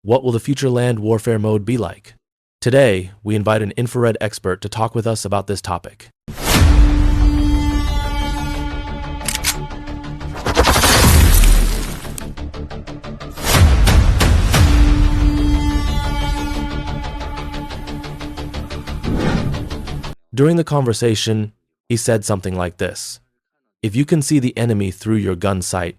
What will the future land warfare mode be like? Today, we invite an infrared expert to talk with us about this topic. During the conversation, he said something like this: "If you can see the enemy through your gun sight,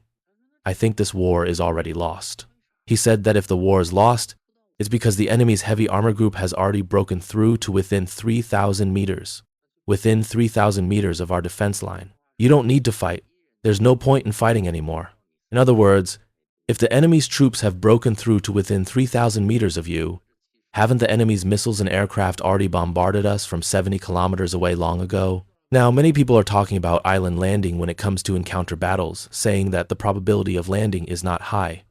I think this war is already lost." He said that if the war is lost, it's because the enemy's heavy armor group has already broken through to within 3,000 meters. Within 3,000 meters of our defense line. You don't need to fight. There's no point in fighting anymore. In other words, if the enemy's troops have broken through to within 3,000 meters of you, haven't the enemy's missiles and aircraft already bombarded us from 70 kilometers away long ago? Now, many people are talking about island landing when it comes to encounter battles, saying that the probability of landing is not high.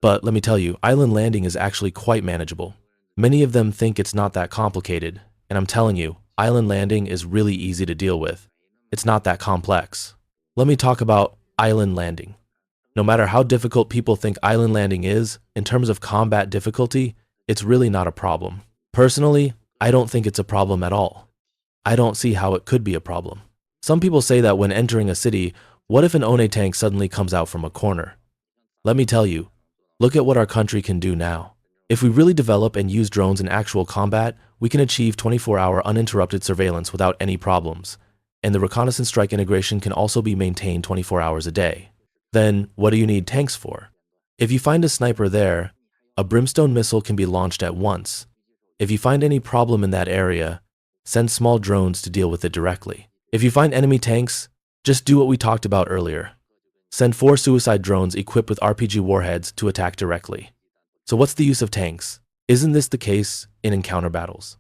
But let me tell you, island landing is actually quite manageable. Many of them think it's not that complicated, and I'm telling you, island landing is really easy to deal with. It's not that complex. Let me talk about island landing. No matter how difficult people think island landing is, in terms of combat difficulty, it's really not a problem. Personally, I don't think it's a problem at all. I don't see how it could be a problem. Some people say that when entering a city, what if an One tank suddenly comes out from a corner? Let me tell you, look at what our country can do now. If we really develop and use drones in actual combat, we can achieve 24-hour uninterrupted surveillance without any problems. And the reconnaissance strike integration can also be maintained 24 hours a day. Then, what do you need tanks for? If you find a sniper there, a brimstone missile can be launched at once. If you find any problem in that area, send small drones to deal with it directly. If you find enemy tanks, just do what we talked about earlier. Send 4 suicide drones equipped with RPG warheads to attack directly. So what's the use of tanks? Isn't this the case in encounter battles?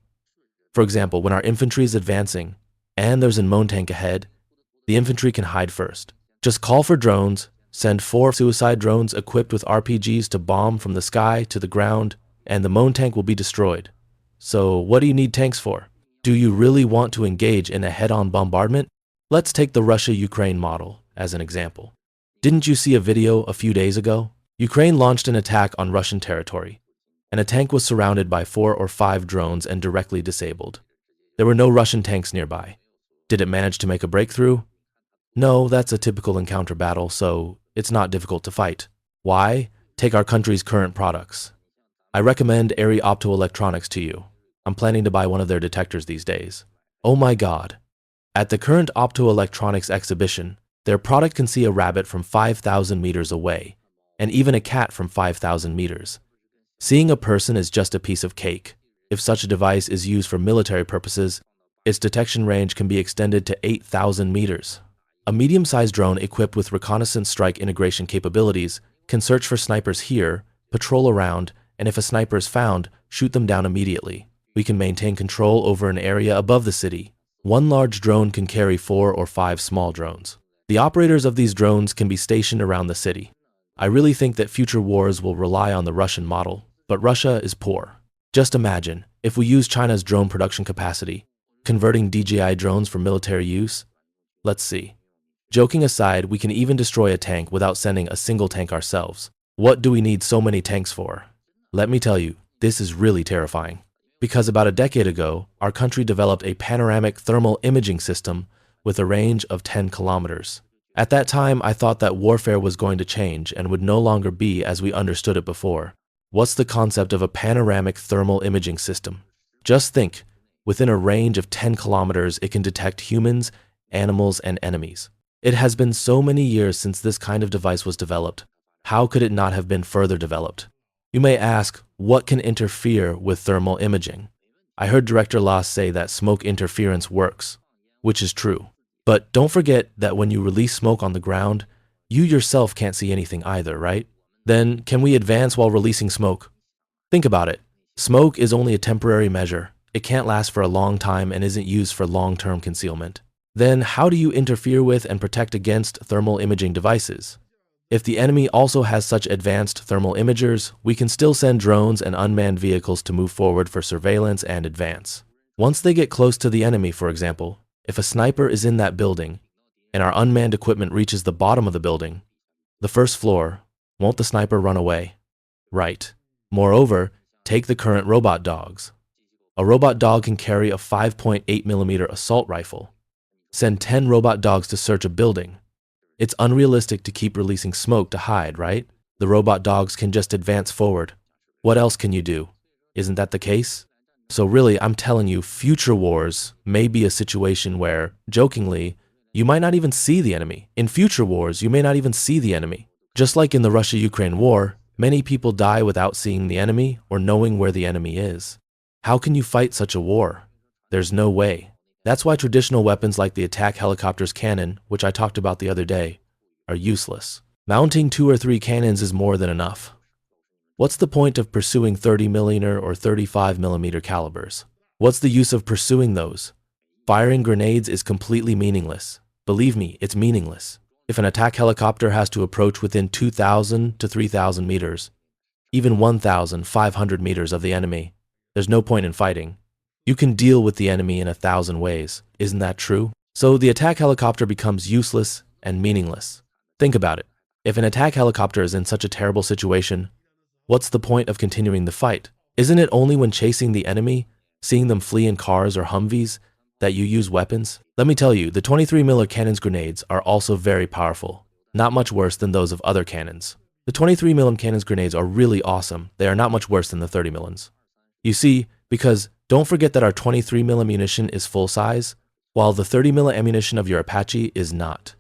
For example, when our infantry is advancing and there's an One tank ahead, the infantry can hide first. Just call for drones, send 4 suicide drones equipped with RPGs to bomb from the sky to the ground, and the One tank will be destroyed. So what do you need tanks for? Do you really want to engage in a head-on bombardment? Let's take the Russia-Ukraine model as an example. Didn't you see a video a few days ago? Ukraine launched an attack on Russian territory, and a tank was surrounded by 4 or 5 drones and directly disabled. There were no Russian tanks nearby. Did it manage to make a breakthrough? No, that's a typical encounter battle, so it's not difficult to fight. Why? Take our country's current products. I recommend Arri Optoelectronics to you. I'm planning to buy one of their detectors these days. Oh my God. At the current optoelectronics exhibition, their product can see a rabbit from 5,000 meters away, and even a cat from 5,000 meters. Seeing a person is just a piece of cake. If such a device is used for military purposes, its detection range can be extended to 8,000 meters. A medium-sized drone equipped with reconnaissance strike integration capabilities can search for snipers here, patrol around, and if a sniper is found, shoot them down immediately. We can maintain control over an area above the city. One large drone can carry 4 or 5 small drones. The operators of these drones can be stationed around the city. I really think that future wars will rely on the Russian model, but Russia is poor. Just imagine, if we use China's drone production capacity, converting DJI drones for military use. Let's see. Joking aside, we can even destroy a tank without sending a single tank ourselves. What do we need so many tanks for? Let me tell you, this is really terrifying. Because about a decade ago, our country developed a panoramic thermal imaging system with a range of 10 kilometers. At that time, I thought that warfare was going to change and would no longer be as we understood it before. What's the concept of a panoramic thermal imaging system? Just think, within a range of 10 kilometers, it can detect humans, animals, and enemies. It has been so many years since this kind of device was developed. How could it not have been further developed? You may ask, what can interfere with thermal imaging? I heard Director Lass say that smoke interference works, which is true. But don't forget that when you release smoke on the ground, you yourself can't see anything either, right? Then, can we advance while releasing smoke? Think about it. Smoke is only a temporary measure. It can't last for a long time and isn't used for long-term concealment. Then, how do you interfere with and protect against thermal imaging devices? If the enemy also has such advanced thermal imagers, we can still send drones and unmanned vehicles to move forward for surveillance and advance. Once they get close to the enemy, for example, if a sniper is in that building and our unmanned equipment reaches the bottom of the building, the first floor, won't the sniper run away? Right. Moreover, take the current robot dogs. A robot dog can carry a 5.8mm assault rifle. Send 10 robot dogs to search a building. It's unrealistic to keep releasing smoke to hide, right? The robot dogs can just advance forward. What else can you do? Isn't that the case? So really, I'm telling you, future wars may be a situation where, jokingly, you might not even see the enemy. In future wars, you may not even see the enemy. Just like in the Russia-Ukraine war, many people die without seeing the enemy or knowing where the enemy is. How can you fight such a war? There's no way. That's why traditional weapons like the attack helicopter's cannon, which I talked about the other day, are useless. Mounting 2 or 3 cannons is more than enough. What's the point of pursuing 30mm or 35mm calibers? What's the use of pursuing those? Firing grenades is completely meaningless. Believe me, it's meaningless. If an attack helicopter has to approach within 2,000 to 3,000 meters, even 1,500 meters of the enemy, there's no point in fighting. You can deal with the enemy in 1,000 ways. Isn't that true? So the attack helicopter becomes useless and meaningless. Think about it. If an attack helicopter is in such a terrible situation, what's the point of continuing the fight? Isn't it only when chasing the enemy, seeing them flee in cars or Humvees, that you use weapons? Let me tell you, the 23mm cannon's grenades are also very powerful, not much worse than those of other cannons. The 23mm cannon's grenades are really awesome. They are not much worse than the 30mm. You see, because don't forget that our 23mm ammunition is full size, while the 30mm ammunition of your Apache is not.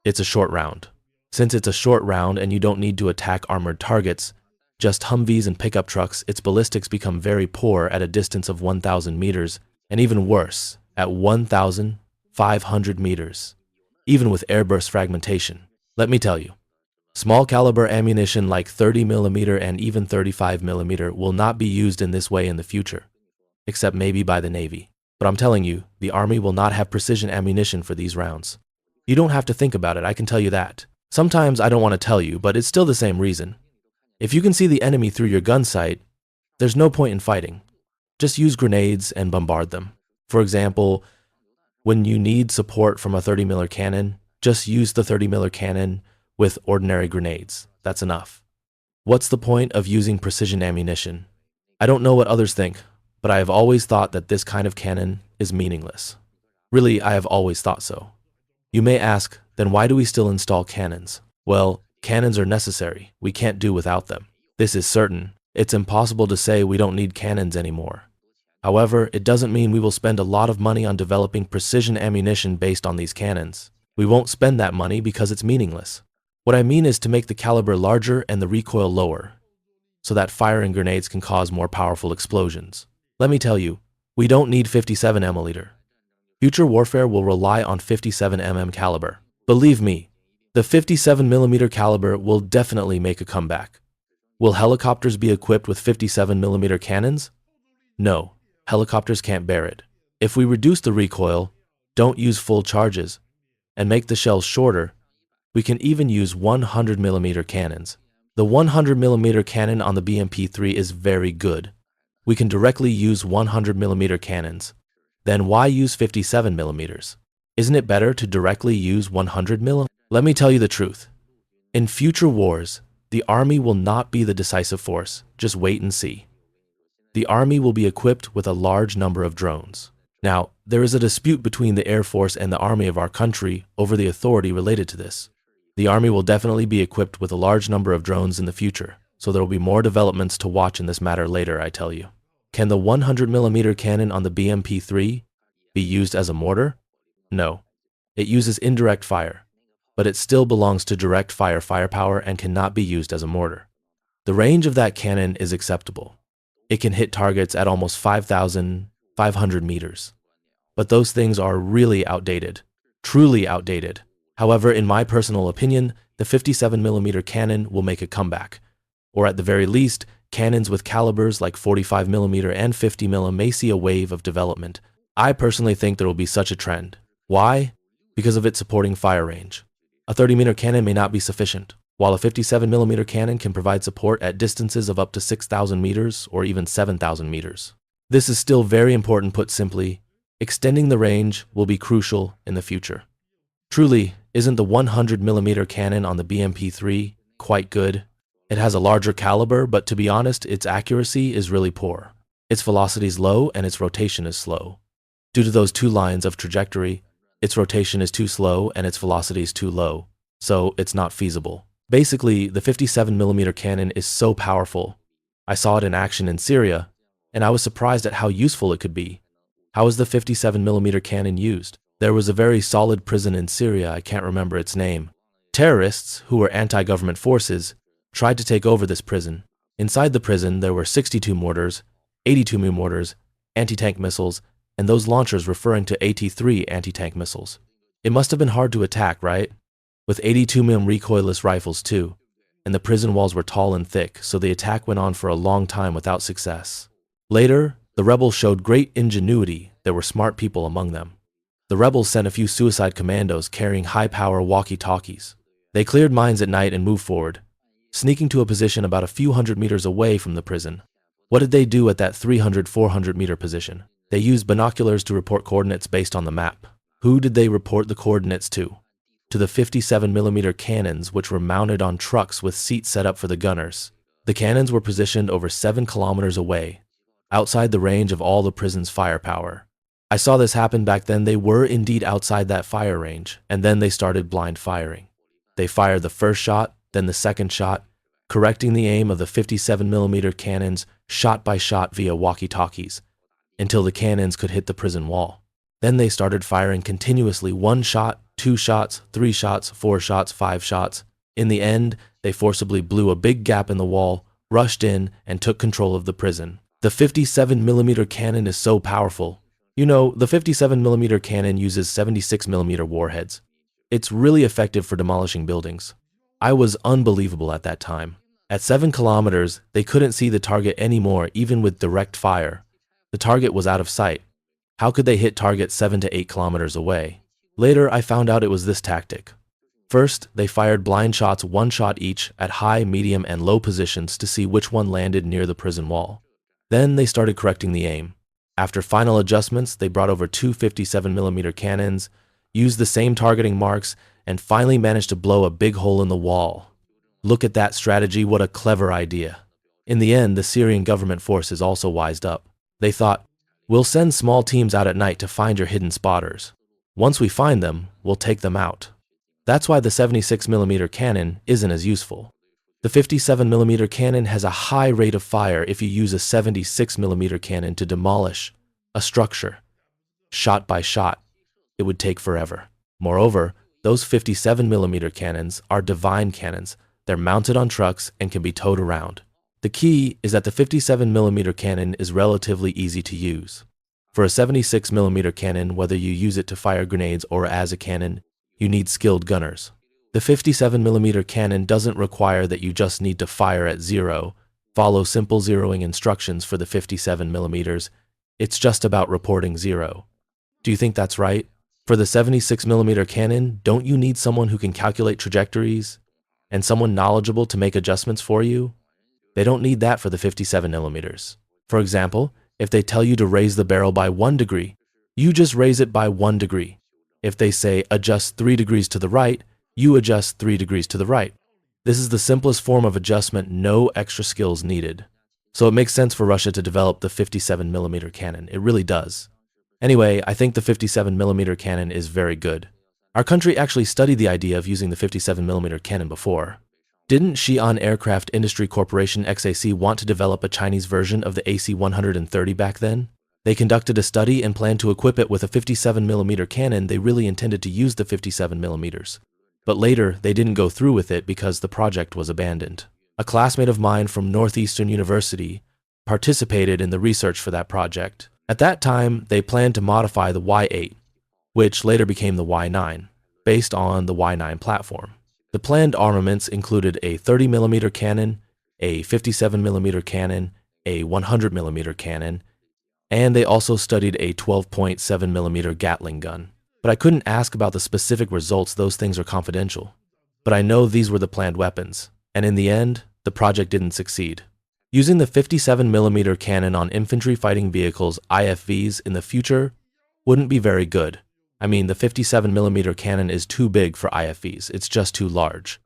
It's a short round. Since it's a short round and you don't need to attack armored targets, just Humvees and pickup trucks, its ballistics become very poor at a distance of 1,000 meters, and even worse, at 1,500 meters, even with airburst fragmentation. Let me tell you, small caliber ammunition like 30mm and even 35mm will not be used in this way in the future, except maybe by the Navy. But I'm telling you, the Army will not have precision ammunition for these rounds. You don't have to think about it, I can tell you that. Sometimes I don't want to tell you, but it's still the same reason. If you can see the enemy through your gun sight, there's no point in fighting. Just use grenades and bombard them. For example, when you need support from a 30mm cannon, just use the 30mm cannon with ordinary grenades. That's enough. What's the point of using precision ammunition? I don't know what others think, but I have always thought that this kind of cannon is meaningless. Really, I have always thought so. You may ask, then why do we still install cannons? Well, cannons are necessary. We can't do without them. This is certain. It's impossible to say we don't need cannons anymore. However, it doesn't mean we will spend a lot of money on developing precision ammunition based on these cannons. We won't spend that money because it's meaningless. What I mean is to make the caliber larger and the recoil lower, so that firing grenades can cause more powerful explosions. Let me tell you, we don't need 57mm. Future warfare will rely on 57mm caliber. Believe me, the 57mm caliber will definitely make a comeback. Will helicopters be equipped with 57mm cannons? No, helicopters can't bear it. If we reduce the recoil, don't use full charges, and make the shells shorter, we can even use 100mm cannons. The 100mm cannon on the BMP-3 is very good. We can directly use 100mm cannons. Then why use 57mm? Isn't it better to directly use 100mm? Let me tell you the truth. In future wars, the Army will not be the decisive force. Just wait and see. The Army will be equipped with a large number of drones. Now, there is a dispute between the Air Force and the Army of our country over the authority related to this. The Army will definitely be equipped with a large number of drones in the future, so there will be more developments to watch in this matter later, I tell you. Can the 100mm cannon on the BMP-3 be used as a mortar? No. It uses indirect fire, but it still belongs to direct fire firepower and cannot be used as a mortar. The range of that cannon is acceptable. It can hit targets at almost 5,500 meters. But those things are really outdated, truly outdated. However, in my personal opinion, the 57mm cannon will make a comeback, or at the very least, cannons with calibers like 45mm and 50mm may see a wave of development. I personally think there will be such a trend. Why? Because of its supporting fire range. A 30mm cannon may not be sufficient, while a 57mm cannon can provide support at distances of up to 6,000 meters or even 7,000 meters. This is still very important. Put simply, extending the range will be crucial in the future. Truly, isn't the 100mm cannon on the BMP-3 quite good? It has a larger caliber, but to be honest, its accuracy is really poor. Its velocity is low and its rotation is slow. Due to those two lines of trajectory, its rotation is too slow and its velocity is too low, so it's not feasible. Basically, the 57mm cannon is so powerful. I saw it in action in Syria, and I was surprised at how useful it could be. How is the 57mm cannon used? There was a very solid prison in Syria, I can't remember its name. Terrorists, who were anti-government forces, tried to take over this prison. Inside the prison, there were 62 mortars, 82mm mortars, anti-tank missiles, and those launchers referring to AT-3 anti-tank missiles. It must have been hard to attack, right? With 82mm recoilless rifles too, and the prison walls were tall and thick, so the attack went on for a long time without success. Later, the rebels showed great ingenuity. There were smart people among them. The rebels sent a few suicide commandos carrying high-power walkie-talkies. They cleared mines at night and moved forward, sneaking to a position about a few hundred meters away from the prison. What did they do at that 300-400 meter position? They used binoculars to report coordinates based on the map. Who did they report the coordinates to? To the 57mm cannons, which were mounted on trucks with seats set up for the gunners. The cannons were positioned over 7 kilometers away, outside the range of all the prison's firepower. I saw this happen back then. They were indeed outside that fire range, and then they started blind firing. They fired the first shot, then the second shot, correcting the aim of the 57mm cannons shot by shot via walkie-talkies, until the cannons could hit the prison wall. Then they started firing continuously, 1 shot, 2 shots, 3 shots, 4 shots, 5 shots. In the end, they forcibly blew a big gap in the wall, rushed in, and took control of the prison. The 57mm cannon is so powerful. You know, the 57mm cannon uses 76mm warheads. It's really effective for demolishing buildings. I was unbelievable at that time. At 7 kilometers, they couldn't see the target anymore, even with direct fire. The target was out of sight. How could they hit targets 7 to 8 kilometers away? Later, I found out it was this tactic. First, they fired blind shots, 1 shot each, at high, medium, and low positions to see which one landed near the prison wall. Then they started correcting the aim. After final adjustments, they brought over 2 57mm cannons, used the same targeting marks, and finally managed to blow a big hole in the wall. Look at that strategy, what a clever idea. In the end, the Syrian government forces also wised up. They thought, we'll send small teams out at night to find your hidden spotters. Once we find them, we'll take them out. That's why the 76mm cannon isn't as useful. The 57mm cannon has a high rate of fire if you use a 76mm cannon to demolish a structure. Shot by shot, it would take forever. Moreover, those 57mm cannons are divine cannons. They're mounted on trucks and can be towed around. The key is that the 57mm cannon is relatively easy to use. For a 76mm cannon, whether you use it to fire grenades or as a cannon, you need skilled gunners. The 57mm cannon doesn't require that you just need to fire at 0, follow simple zeroing instructions for the 57mm. It's just about reporting 0. Do you think that's right? For the 76mm cannon, don't you need someone who can calculate trajectories and someone knowledgeable to make adjustments for you? They don't need that for the 57mm. For example, if they tell you to raise the barrel by 1 degree, you just raise it by 1 degree. If they say adjust 3 degrees to the right, you adjust 3 degrees to the right. This is the simplest form of adjustment, no extra skills needed. So it makes sense for Russia to develop the 57mm cannon. It really does. Anyway, I think the 57mm cannon is very good. Our country actually studied the idea of using the 57mm cannon before. Didn't Xi'an Aircraft Industry Corporation XAC want to develop a Chinese version of the AC-130 back then? They conducted a study and planned to equip it with a 57mm cannon. They really intended to use the 57mm. But later, they didn't go through with it because the project was abandoned. A classmate of mine from Northeastern University participated in the research for that project. At that time, they planned to modify the Y-8, which later became the Y-9, based on the Y-9 platform. The planned armaments included a 30mm cannon, a 57mm cannon, a 100mm cannon, and they also studied a 12.7mm Gatling gun. But I couldn't ask about the specific results, those things are confidential. But I know these were the planned weapons, and in the end, the project didn't succeed. Using the 57mm cannon on infantry fighting vehicles, IFVs, in the future wouldn't be very good. I mean, the 57mm cannon is too big for IFVs, it's just too large.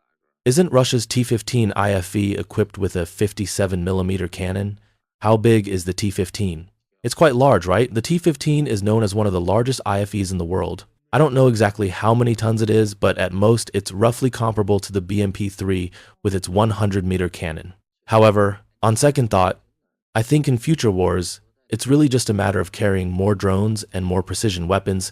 Isn't Russia's T-15 IFV equipped with a 57mm cannon? How big is the T-15? It's quite large, right? The T-15 is known as one of the largest IFVs in the world. I don't know exactly how many tons it is, but at most it's roughly comparable to the BMP-3 with its 100-meter cannon. However, on second thought, I think in future wars, it's really just a matter of carrying more drones and more precision weapons,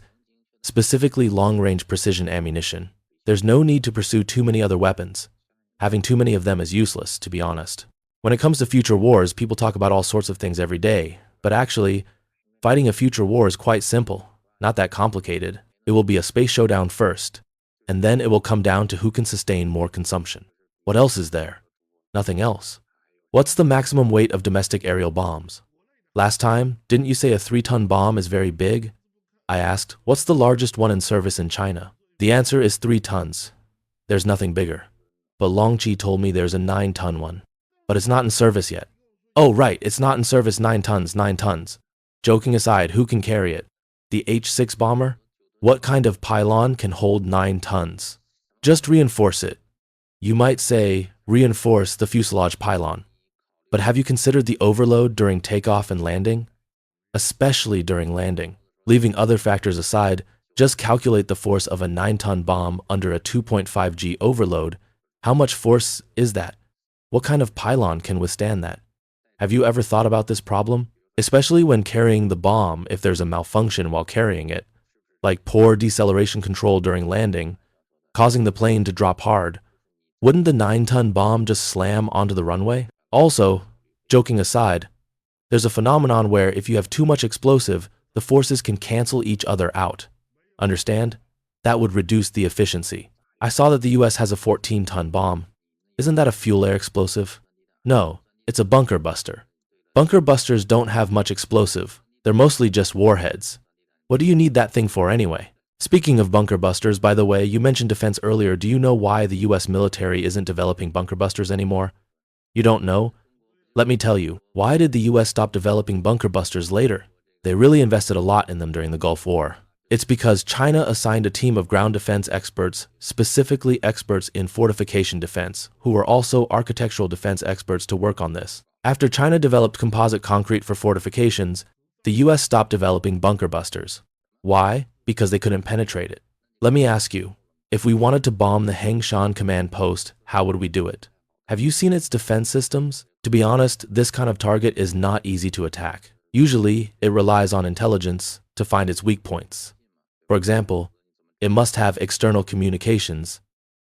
specifically long-range precision ammunition. There's no need to pursue too many other weapons. Having too many of them is useless, to be honest. When it comes to future wars, people talk about all sorts of things every day, but actually, fighting a future war is quite simple, not that complicated. It will be a space showdown first, and then it will come down to who can sustain more consumption. What else is there? Nothing else. What's the maximum weight of domestic aerial bombs? Last time, didn't you say a 3-ton bomb is very big? I asked, what's the largest one in service in China? The answer is 3 tons. There's nothing bigger. But Long Chi told me there's a 9-ton one. But it's not in service yet. Oh right, it's not in service. 9 tons, 9 tons. Joking aside, who can carry it? The H-6 bomber? What kind of pylon can hold 9 tons? Just reinforce it. You might say, reinforce the fuselage pylon. But have you considered the overload during takeoff and landing? Especially during landing. Leaving other factors aside, just calculate the force of a 9-ton bomb under a 2.5 G overload. How much force is that? What kind of pylon can withstand that? Have you ever thought about this problem? Especially when carrying the bomb if there's a malfunction while carrying it, like poor deceleration control during landing, causing the plane to drop hard. Wouldn't the 9-ton bomb just slam onto the runway? Also, joking aside, there's a phenomenon where if you have too much explosive, the forces can cancel each other out. Understand? That would reduce the efficiency. I saw that the US has a 14-ton bomb. Isn't that a fuel-air explosive? No, it's a bunker buster. Bunker busters don't have much explosive. They're mostly just warheads. What do you need that thing for anyway? Speaking of bunker busters, by the way, you mentioned defense earlier. Do you know why the US military isn't developing bunker busters anymore? You don't know? Let me tell you. Why did the US stop developing bunker busters later? They really invested a lot in them during the Gulf War. It's because China assigned a team of ground defense experts, specifically experts in fortification defense, who were also architectural defense experts to work on this. After China developed composite concrete for fortifications, the US stopped developing bunker busters. Why? Because they couldn't penetrate it. Let me ask you, if we wanted to bomb the Hengshan command post, how would we do it? Have you seen its defense systems? To be honest, this kind of target is not easy to attack. Usually, it relies on intelligence to find its weak points. For example, it must have external communications.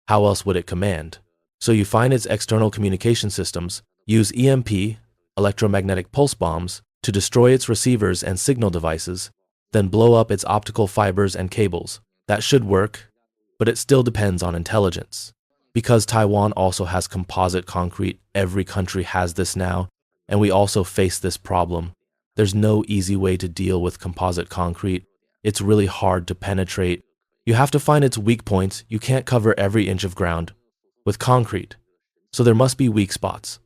How else would it command? So you find its external communication systems, use EMP, electromagnetic pulse bombs, to destroy its receivers and signal devices, then blow up its optical fibers and cables. That should work, but it still depends on intelligence. Because Taiwan also has composite concrete, every country has this now, and we also face this problem. There's no easy way to deal with composite concrete. It's really hard to penetrate. You have to find its weak points. You can't cover every inch of ground with concrete, so there must be weak spots.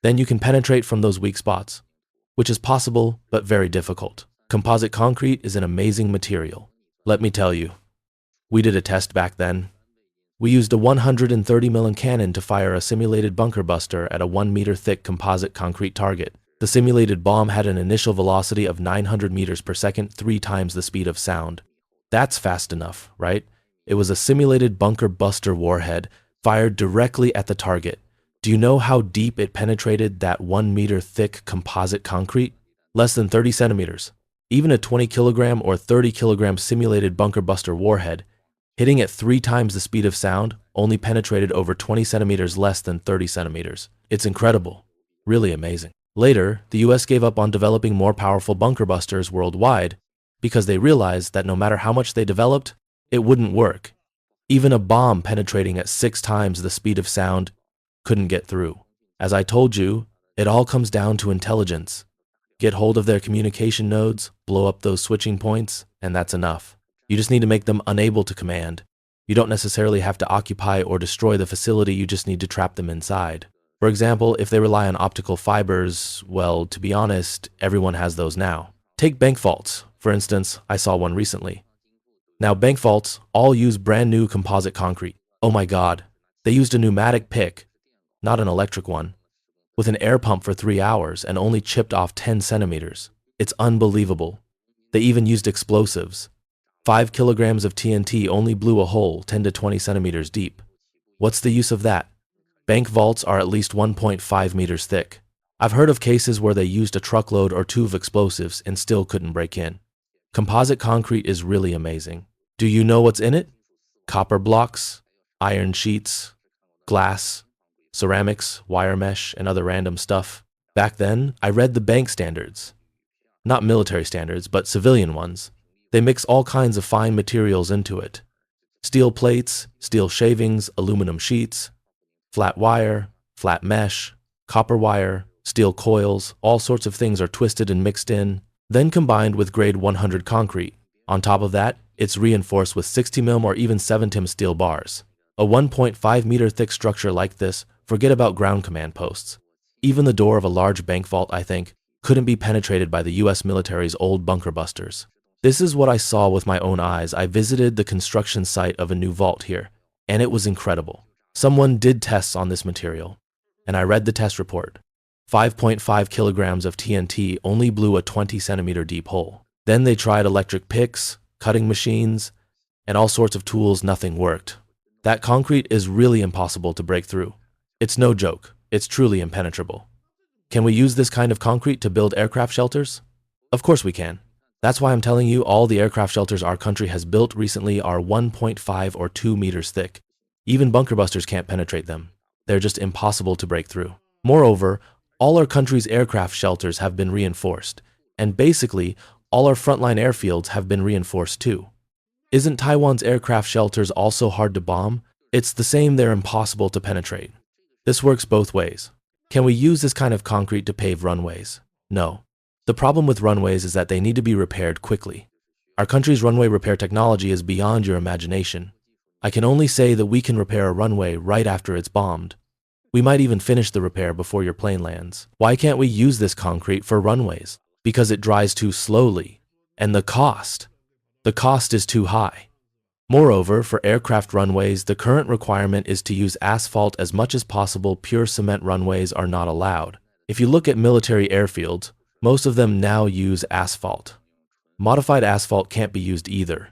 Then you can penetrate from those weak spots, which is possible but very difficult. Composite concrete is an amazing material. Let me tell you, we did a test back then. We used a 130mm cannon to fire a simulated bunker buster at a 1-meter thick composite concrete target. The simulated bomb had an initial velocity of 900 meters per second, 3 times the speed of sound. That's fast enough, right? It was a simulated bunker buster warhead fired directly at the target. Do you know how deep it penetrated that 1-meter thick composite concrete? Less than 30 centimeters. Even a 20-kilogram or 30-kilogram simulated bunker buster warhead, hitting at 3 times the speed of sound, only penetrated over 20 centimeters less than 30 centimeters. It's incredible. Really amazing. Later, the US gave up on developing more powerful bunker busters worldwide because they realized that no matter how much they developed, it wouldn't work. Even a bomb penetrating at 6 times the speed of sound couldn't get through. As I told you, it all comes down to intelligence. Get hold of their communication nodes, blow up those switching points, and that's enough. You just need to make them unable to command. You don't necessarily have to occupy or destroy the facility, you just need to trap them inside. For example, if they rely on optical fibers, well, to be honest, everyone has those now. Take bank vaults, for instance. I saw one recently. Now, bank vaults all use brand new composite concrete. Oh my god, They used a pneumatic pick, not an electric one, with an air pump for 3 hours and only chipped off 10 centimeters. It's unbelievable. They even used explosives. 5 kilograms of TNT only blew a hole 10 to 20 centimeters deep. What's the use of that? Bank vaults are at least 1.5 meters thick. I've heard of cases where they used a truckload or 2 of explosives and still couldn't break in. Composite concrete is really amazing. Do you know what's in it? Copper blocks, iron sheets, glass, ceramics, wire mesh, and other random stuff. Back then, I read the bank standards. Not military standards, but civilian ones. They mix all kinds of fine materials into it. Steel plates, steel shavings, aluminum sheets, flat wire, flat mesh, copper wire, steel coils, all sorts of things are twisted and mixed in, then combined with grade 100 concrete. On top of that, it's reinforced with 60 mm or even 7 mm steel bars. A 1.5 meter thick structure like this, forget about ground command posts. Even the door of a large bank vault, I think, couldn't be penetrated by the US military's old bunker busters. This is what I saw with my own eyes. I visited the construction site of a new vault here, and it was incredible. Someone did tests on this material, and I read the test report. 5.5 kilograms of TNT only blew a 20 centimeter deep hole. Then they tried electric picks, cutting machines, and all sorts of tools. Nothing worked. That concrete is really impossible to break through. It's no joke. It's truly impenetrable. Can we use this kind of concrete to build aircraft shelters? Of course we can. That's why I'm telling you all the aircraft shelters our country has built recently are 1.5 or 2 meters thick. Even bunker busters can't penetrate them. They're just impossible to break through. Moreover, all our country's aircraft shelters have been reinforced, and basically, all our frontline airfields have been reinforced too. Isn't Taiwan's aircraft shelters also hard to bomb? It's the same, they're impossible to penetrate. This works both ways. Can we use this kind of concrete to pave runways? No. The problem with runways is that they need to be repaired quickly. Our country's runway repair technology is beyond your imagination. I can only say that we can repair a runway right after it's bombed. We might even finish the repair before your plane lands. Why can't we use this concrete for runways? Because it dries too slowly. And the cost is too high. Moreover, for aircraft runways, the current requirement is to use asphalt as much as possible. Pure cement runways are not allowed. If you look at military airfields, most of them now use asphalt. Modified asphalt can't be used either,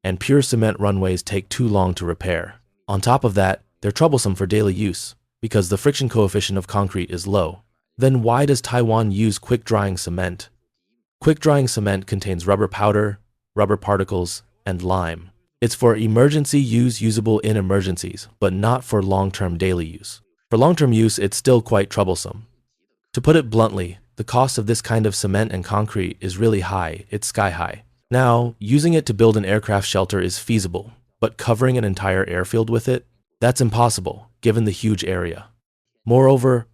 and pure cement runways take too long to repair. On top of that, they're troublesome for daily use, because the friction coefficient of concrete is low. Then why does Taiwan use quick-drying cement? Quick-drying cement contains rubber powder, rubber particles, and lime. It's for emergency use, usable in emergencies, but not for long-term daily use. For long-term use, it's still quite troublesome. To put it bluntly, the cost of this kind of cement and concrete is really high. It's sky high. Now, using it to build an aircraft shelter is feasible, but covering an entire airfield with it? That's impossible, given the huge area. Moreover,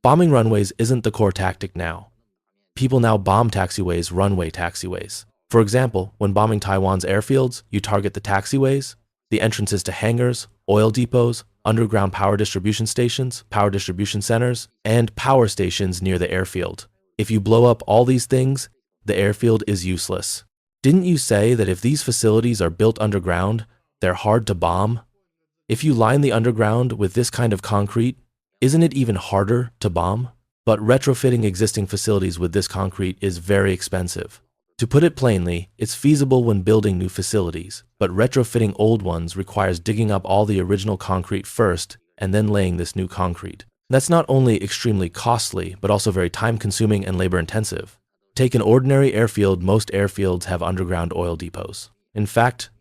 bombing runways isn't the core tactic now. People now bomb taxiways, runway taxiways. For example, when bombing Taiwan's airfields, you target the taxiways, the entrances to hangars, oil depots, underground power distribution stations, power distribution centers, and power stations near the airfield. If you blow up all these things, the airfield is useless. Didn't you say that if these facilities are built underground, they're hard to bomb? If you line the underground with this kind of concrete, isn't it even harder to bomb? But retrofitting existing facilities with this concrete is very expensive. To put it plainly, it's feasible when building new facilities, but retrofitting old ones requires digging up all the original concrete first and then laying this new concrete. That's not only extremely costly, but also very time-consuming and labor-intensive. Take an ordinary airfield. Most airfields have underground oil depots. In fact,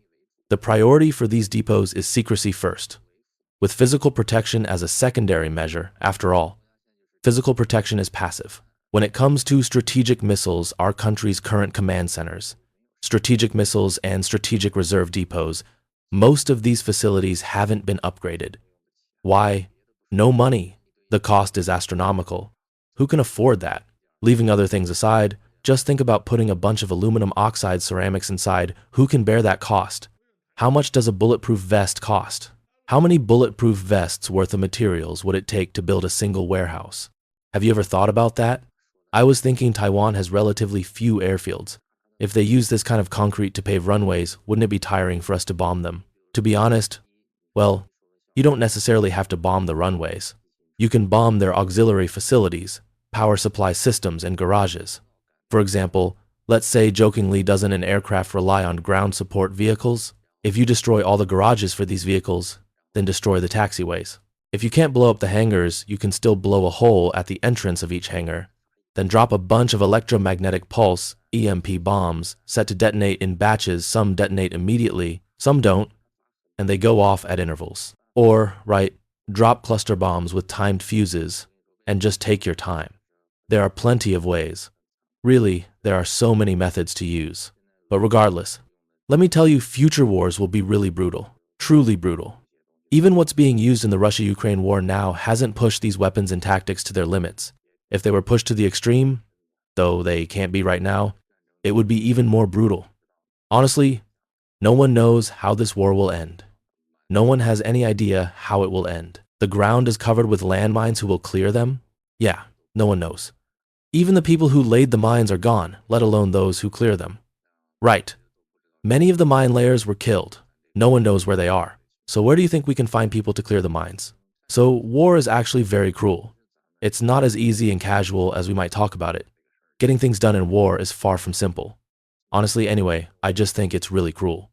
the priority for these depots is secrecy first, with physical protection as a secondary measure. After all, physical protection is passive. When it comes to strategic missiles, our country's current command centers, strategic missiles and strategic reserve depots, most of these facilities haven't been upgraded. Why? No money. The cost is astronomical. Who can afford that? Leaving other things aside, just think about putting a bunch of aluminum oxide ceramics inside. Who can bear that cost? How much does a bulletproof vest cost? How many bulletproof vests worth of materials would it take to build a single warehouse? Have you ever thought about that? I was thinking Taiwan has relatively few airfields. If they use this kind of concrete to pave runways, wouldn't it be tiring for us to bomb them? To be honest, well, You don't necessarily have to bomb the runways. You can bomb their auxiliary facilities, power supply systems, and garages. For example, let's say jokingly, doesn't an aircraft rely on ground support vehicles? If you destroy all the garages for these vehicles, then destroy the taxiways. If you can't blow up the hangars, you can still blow a hole at the entrance of each hangar, then drop a bunch of electromagnetic pulse (EMP) bombs set to detonate in batches. Some detonate immediately, some don't, and they go off at intervals. Or, drop cluster bombs with timed fuses and just take your time. There are plenty of ways. Really, there are so many methods to use. But regardless, let me tell you, future wars will be really brutal, truly brutal. Even what's being used in the Russia-Ukraine war now hasn't pushed these weapons and tactics to their limits. If they were pushed to the extreme, though they can't be right now, it would be even more brutal. Honestly, no one knows how this war will end. No one has any idea how it will end. The ground is covered with landmines. Who will clear them? Yeah, no one knows. Even the people who laid the mines are gone, let alone those who clear them. Right. Many of the mine layers were killed. No one knows where they are. So where do you think we can find people to clear the mines? So war is actually very cruel. It's not as easy and casual as we might talk about it. Getting things done in war is far from simple. Honestly, anyway, I just think it's really cruel.